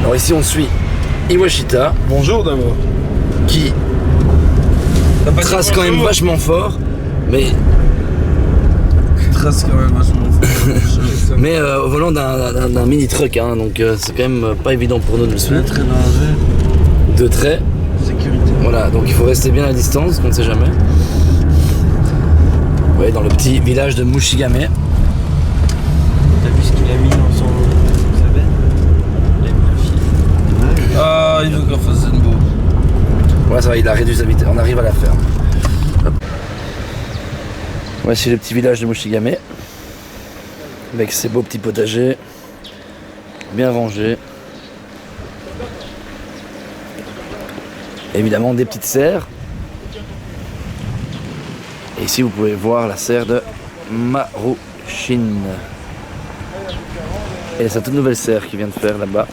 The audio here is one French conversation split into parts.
Alors ici on suit Iwashita. Bonjour d'abord. Qui trace quand même vachement fort, mais Trace quand même vachement fort. mais au volant d'un mini truck, hein, donc c'est quand même pas évident pour nous de le suivre. Très danger. De trait. Sécurité. Voilà, donc il faut rester bien à distance, qu'on ne sait jamais. Vous voyez, dans le petit village de Mushigame. T'as vu ce qu'il a mis dans son sabelle? Il a mis un fil. Ah, il veut qu'on fasse une boue. Voilà, ça va, il a réduit sa vitesse, on arrive à la faire. Hop. Voici le petit village de Mushigame. Avec ses beaux petits potagers. Bien rangés. Évidemment des petites serres. Et ici vous pouvez voir la serre de Marushin. Et sa toute nouvelle serre qui vient de faire là-bas.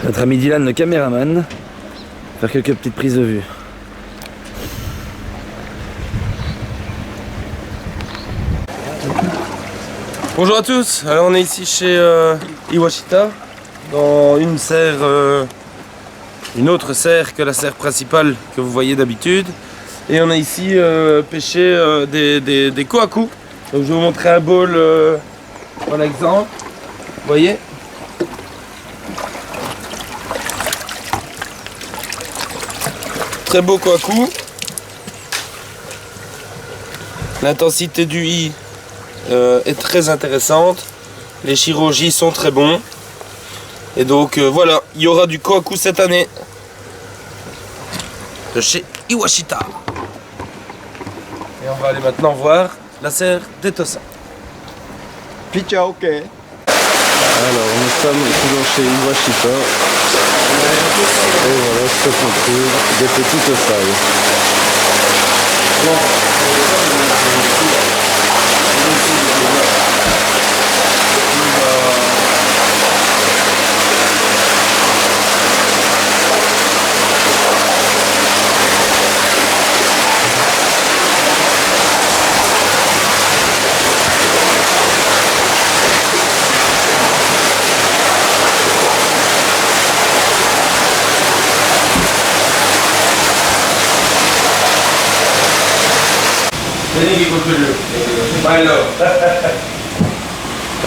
Notre ami Dylan, le caméraman, faire quelques petites prises de vue. Bonjour à tous, alors on est ici chez Iwashita, dans une serre, une autre serre que la serre principale que vous voyez d'habitude. Et on a ici pêché des kohaku. Donc je vais vous montrer un bowl en exemple, vous voyez. Très beau kohaku. L'intensité du i est très intéressante. Les chirurgies sont très bons. Et donc voilà, il y aura du kohaku cette année. De chez Iwashita. Et on va aller maintenant voir la serre d'Etosa. Picha, ok. Alors, nous sommes toujours chez Iwashita. Et voilà ce qu'on trouve, des petites ossailles.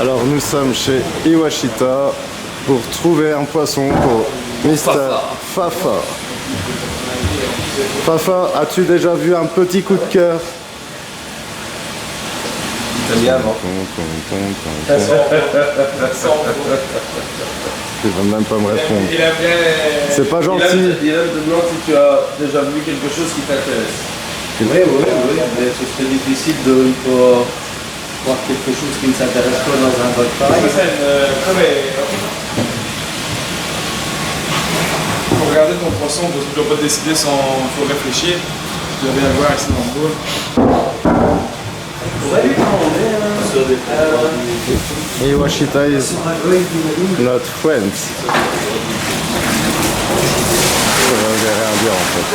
Alors nous sommes chez Iwashita pour trouver un poisson pour Mr. Fafa. Fafa, as-tu déjà vu un petit coup de cœur? Très bien avant. Il va même pas me répondre. C'est pas gentil. Il te demande si tu as déjà vu quelque chose qui t'intéresse. Oui, mais ce serait difficile de voir quelque chose qui ne s'intéresse pas dans un bac pareil. Pour regarder ton poisson, tu ne dois pas décider sans faut réfléchir. Tu dois bien voir ici dans le bowl. Iwashita is not friends. Ça veut rien dire en fait.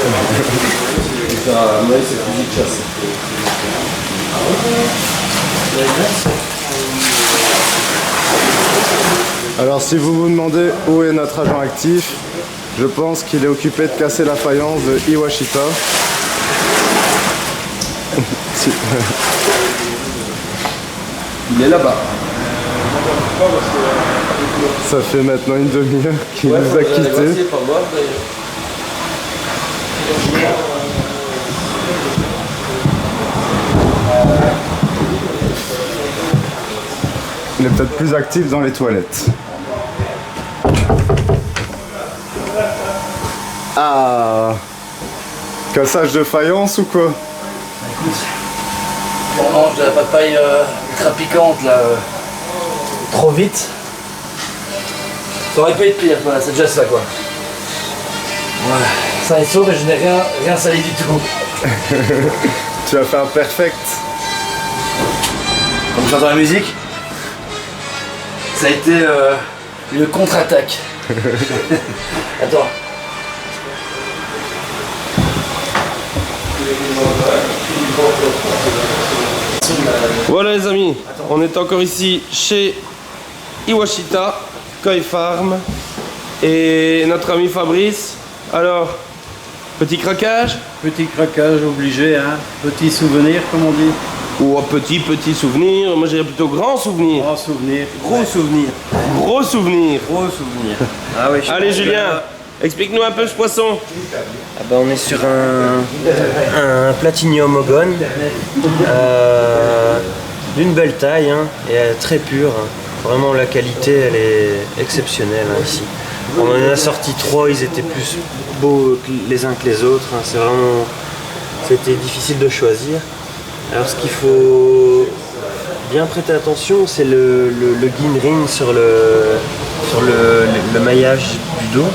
Mais c'est fusil de chasse. Alors si vous vous demandez où est notre agent actif, je pense qu'il est occupé de casser la faïence de Iwashita. Il est là-bas. Ça fait maintenant une demi-heure qu'il nous a quittés. Il est peut-être plus actif dans les toilettes. Ah, cassage de faïence ou quoi? Écoute, on mange de la papaye ultra piquante là, trop vite. Ça aurait pu être pire, voilà, c'est déjà ça quoi. Ouais, ça est sauf, mais je n'ai rien sali du tout. Tu as fait un perfect. Comme j'entends la musique, ça a été une contre-attaque. Attends. Voilà les amis, on est encore ici chez Iwashita Koi Farm et notre ami Fabrice. Alors, petit craquage? Petit craquage obligé, hein. Petit souvenir, comme on dit. Ou un petit souvenir? Moi j'irais plutôt grand souvenir. Grand souvenir. Gros souvenir. Gros souvenir. Gros souvenir. Ah oui, Allez Julien, explique-nous un peu ce poisson. Ah bah on est sur un Platinum Ogon d'une belle taille hein, et très pure. Hein. Vraiment la qualité elle est exceptionnelle hein, ici. On en a sorti 3, ils étaient plus beaux les uns que les autres. Hein. C'était difficile de choisir. Alors ce qu'il faut bien prêter attention c'est le Ginrin sur le maillage du dos.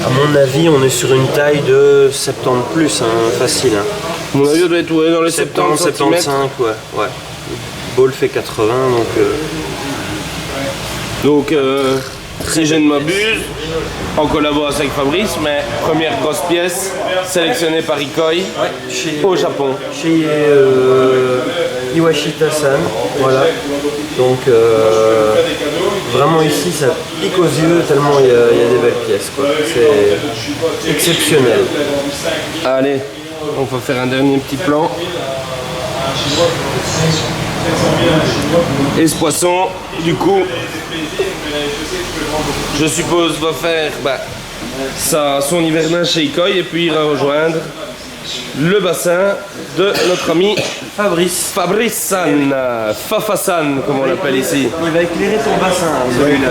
À mon avis, on est sur une taille de 70 plus, hein, facile. Hein. À mon avis, on doit être dans les 70 75, ouais. Ball fait 80, donc... Si je ne m'abuse, en collaboration avec Fabrice, mais première grosse pièce sélectionnée par Ikoi au Japon. Chez Iwashita-san, voilà. Donc vraiment ici ça pique aux yeux tellement il y a des belles pièces. C'est exceptionnel. Allez, on va faire un dernier petit plan. Et ce poisson, du coup, je suppose va faire son hivernage chez Ikoi et puis il va rejoindre le bassin de notre ami Fabrice-san, Fafa-san comme on l'appelle ici. Il va éclairer ton bassin, celui-là.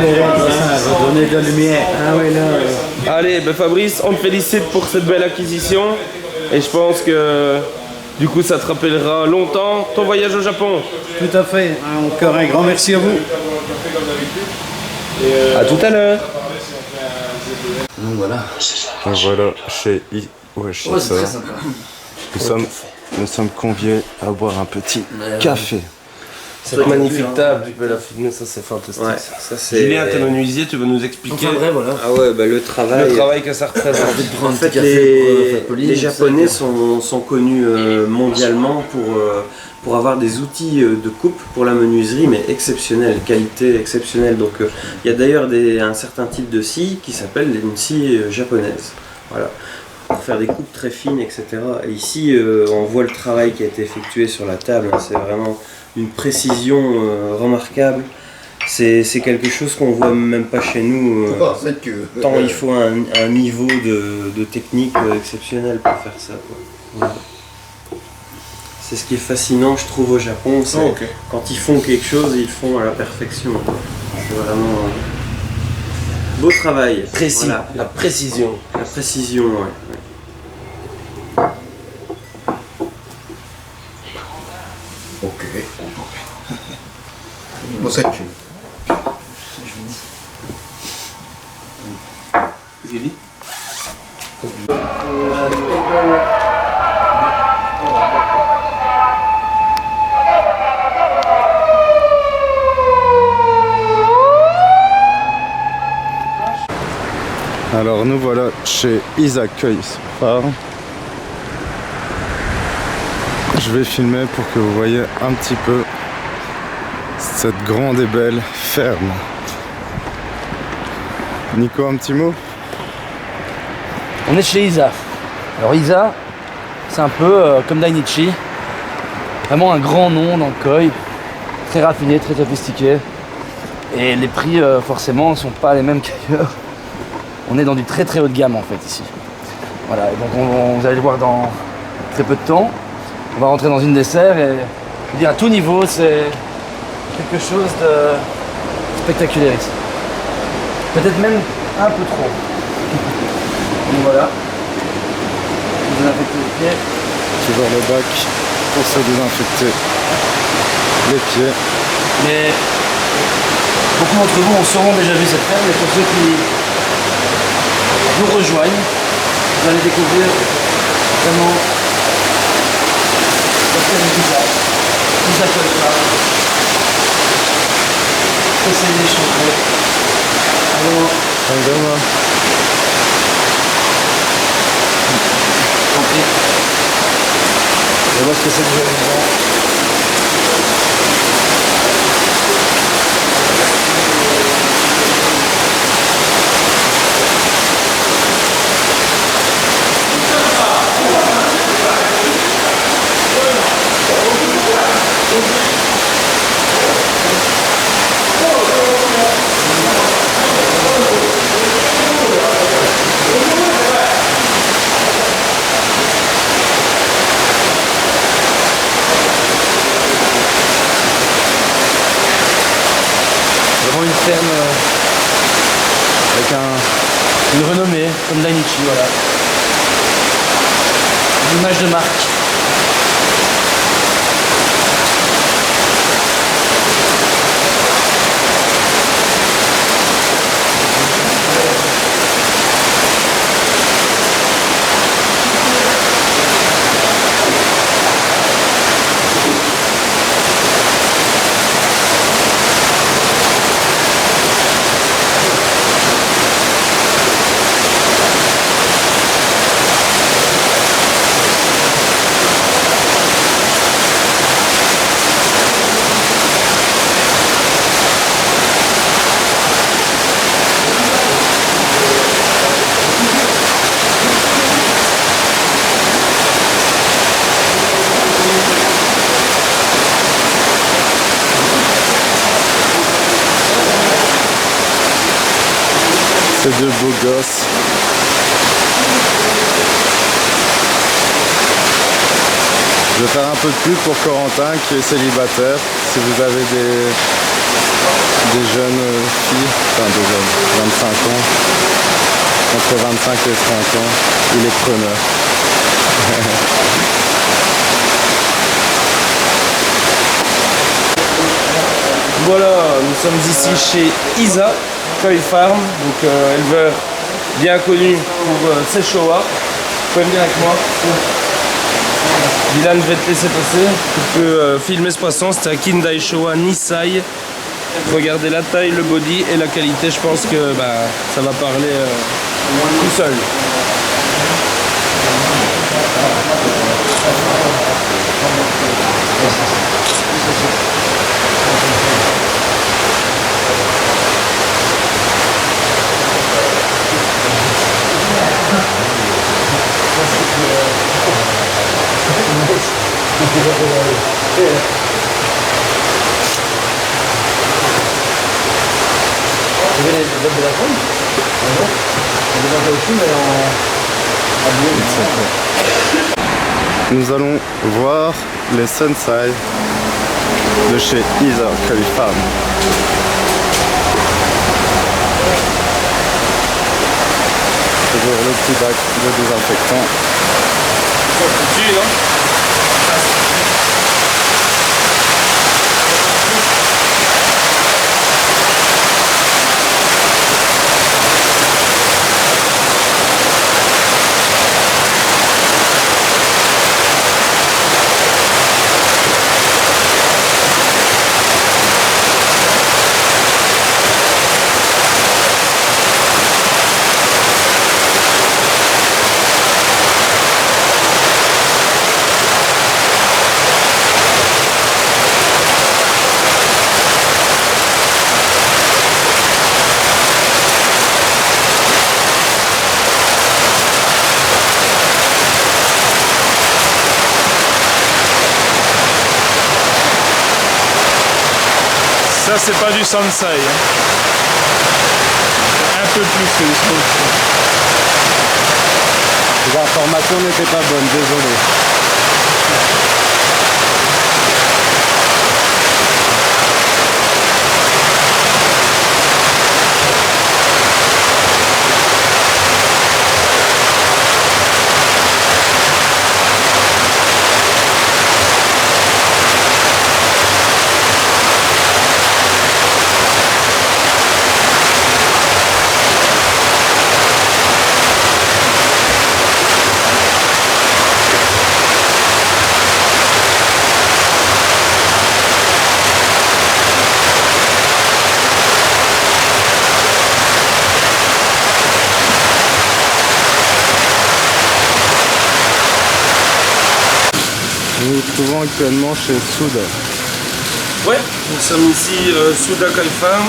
Ça va donner de la lumière. Ah oui, là. Allez, Fabrice, on te félicite pour cette belle acquisition et je pense que du coup ça te rappellera longtemps ton voyage au Japon. Tout à fait. Encore un grand merci à vous. À tout à l'heure. Donc voilà. Voilà, chez Iwashita. Ouais, c'est très sympa. Nous sommes conviés à boire un petit café. Cette magnifique table, tu peux la filmer, ça c'est fantastique. Ouais, ça c'est... Julien, t'es menuisier, tu veux nous expliquer Enfin vrai, voilà. Ah ouais, bah le travail que ça représente. En fait, les Japonais sont connus mondialement pour avoir des outils de coupe pour la menuiserie, mais exceptionnels, qualité exceptionnelle. Donc il y a d'ailleurs un certain type de scie qui s'appelle une scie japonaise. Voilà. Pour faire des coupes très fines, etc. Et ici, on voit le travail qui a été effectué sur la table. C'est vraiment une précision remarquable. C'est quelque chose qu'on voit même pas chez nous. Tant il faut un niveau de technique exceptionnel pour faire ça. Quoi. Voilà. C'est ce qui est fascinant, je trouve, au Japon. Quand ils font quelque chose, ils le font à la perfection. C'est vraiment beau travail. Précis, Voilà. la précision. La précision, ouais. Ok. Bon, c'est Julie. Alors nous voilà chez Isaac Farm. Je vais filmer pour que vous voyez un petit peu cette grande et belle ferme. Nico, un petit mot? On est chez Isa. Alors Isa, c'est un peu comme Dainichi. Vraiment un grand nom dans le koi. Très raffiné, très sophistiqué. Et les prix forcément ne sont pas les mêmes qu'ailleurs. On est dans du très très haut de gamme en fait ici. Voilà, et donc vous allez le voir dans très peu de temps. On va rentrer dans une des serres et je veux dire à tout niveau c'est quelque chose de spectaculaire ici. Peut-être même un peu trop. Donc voilà. Vous désinfectez les pieds. Toujours le bac pour se désinfecter les pieds. Mais beaucoup d'entre vous ont sûrement déjà vu cette ferme, et pour ceux qui nous rejoignent, vous allez découvrir vraiment la ferme d'Isa. Isa Koi Farm. Essayez d'échanger Sangoma. Je vois ce que c'est déjà dedans. Vraiment une ferme avec une renommée comme Dainichi, voilà. Une image de marque. C'est deux beaux gosses. Je vais faire un peu de pub pour Corentin qui est célibataire. Si vous avez des jeunes filles, enfin des jeunes, 25 ans, entre 25 et 30 ans, il est preneur. Voilà, nous sommes ici chez Isa Koi Farm, donc éleveur bien connu pour ses Showa. Vous pouvez venir avec moi. Dylan, je vais te laisser passer. Tu peux filmer ce poisson, c'est un Kindai Showa Nisai. Regardez la taille, le body et la qualité, je pense que ça va parler tout seul. Vous avez les bottes de la faune? Non. On les a aussi, mais en Nous allons voir les Sensai de chez Isa Koi Farm. Toujours le petit bac de désinfectant. Tu, non? Ça, c'est pas du Sansai. Hein. Un peu plus que du Sansai. L'information n'était pas bonne, désolé. Nous nous trouvons actuellement chez Suda. Ouais, nous sommes ici Suda Koi Farm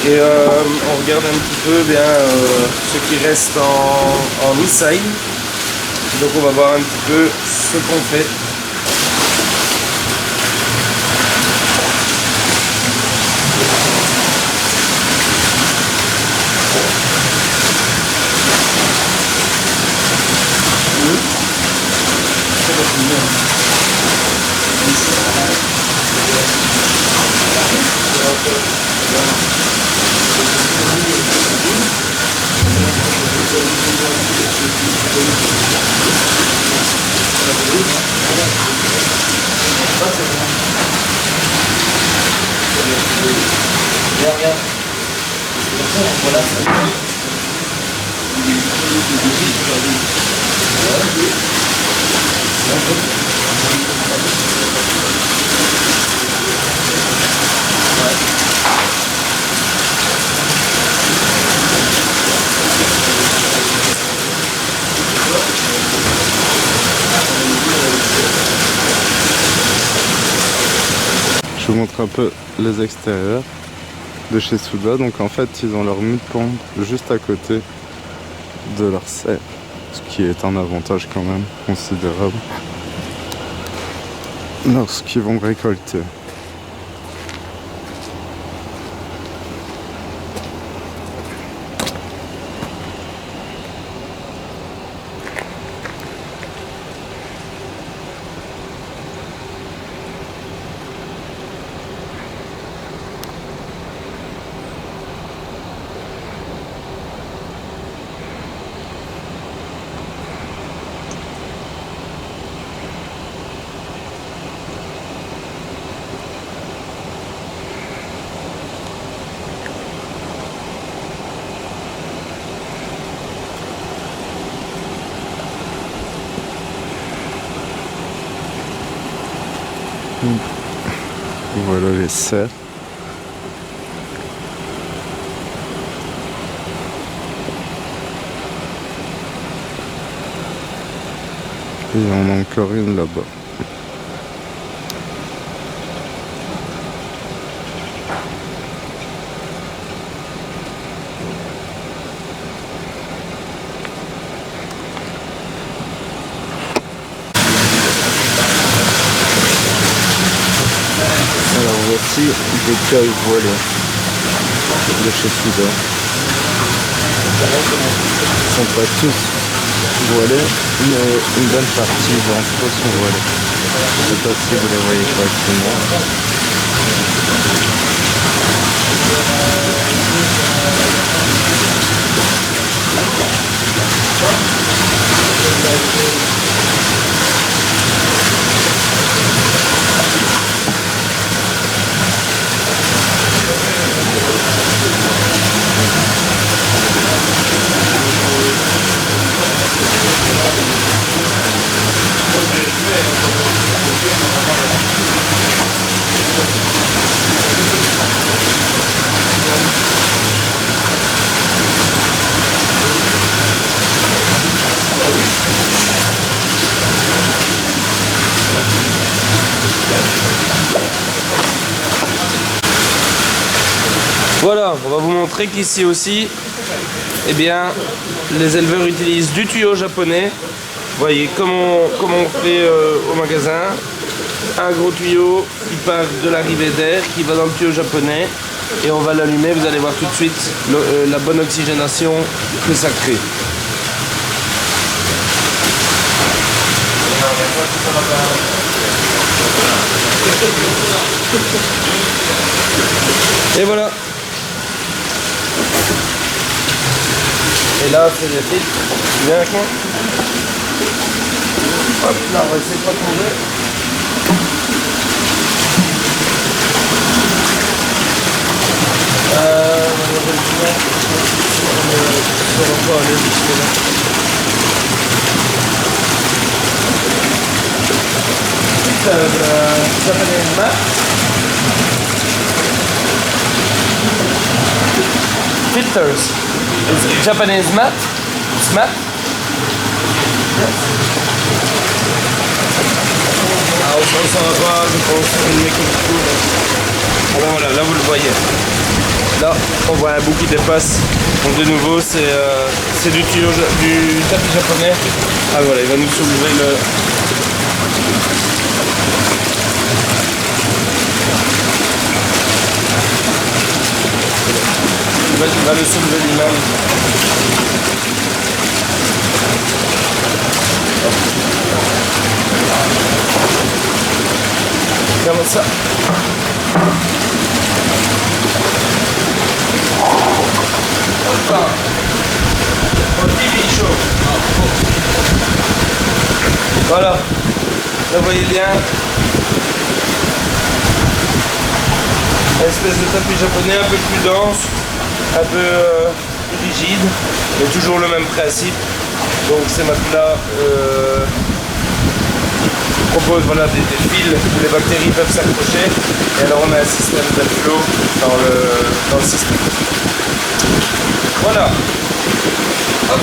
et on regarde un petit peu bien ce qui reste en Isai. Donc on va voir un petit peu ce qu'on fait. Je vous montre un peu les extérieurs de chez Suda. Donc en fait ils ont leur mue de pondre juste à côté de leur serre, ce qui est un avantage quand même considérable lorsqu'ils vont récolter. Voilà les serres. Et il y en a encore une là-bas. Alors voici des cailles voilées de chez Suda. Ils ne sont pas tous voilés, mais une bonne partie d'entre eux sont voilés. Je ne sais pas si vous les voyez correctement. Voilà, on va vous montrer qu'ici aussi, eh bien, les éleveurs utilisent du tuyau japonais. Vous voyez comment on fait au magasin. Un gros tuyau qui part de l'arrivée d'air, qui va dans le tuyau japonais. Et on va l'allumer, vous allez voir tout de suite la bonne oxygénation que ça crée. Et voilà. Et là, c'est le filtre. Tu viens avec moi? Hop, là, on va essayer de pas tomber. Malheureusement, on ne saura pas aller jusque là. Japanese mat. Filters. It's Japanese mat. It's mat. Yes. ça va pas, je pense, filmer comme il faut. Alors voilà, là vous le voyez. Là, on voit un bout qui dépasse. Donc de nouveau, c'est du tuyau du tapis japonais. Ah voilà, il va nous soulever le... Il va le soulever lui-même. Comme ça. Voilà, là vous voyez bien, une espèce de tapis japonais un peu plus dense, un peu plus rigide, mais toujours le même principe. Donc ces matelas proposent voilà, des fils où les bactéries peuvent s'accrocher, et alors on a un système d'airflow dans le système. Voilà. Hop.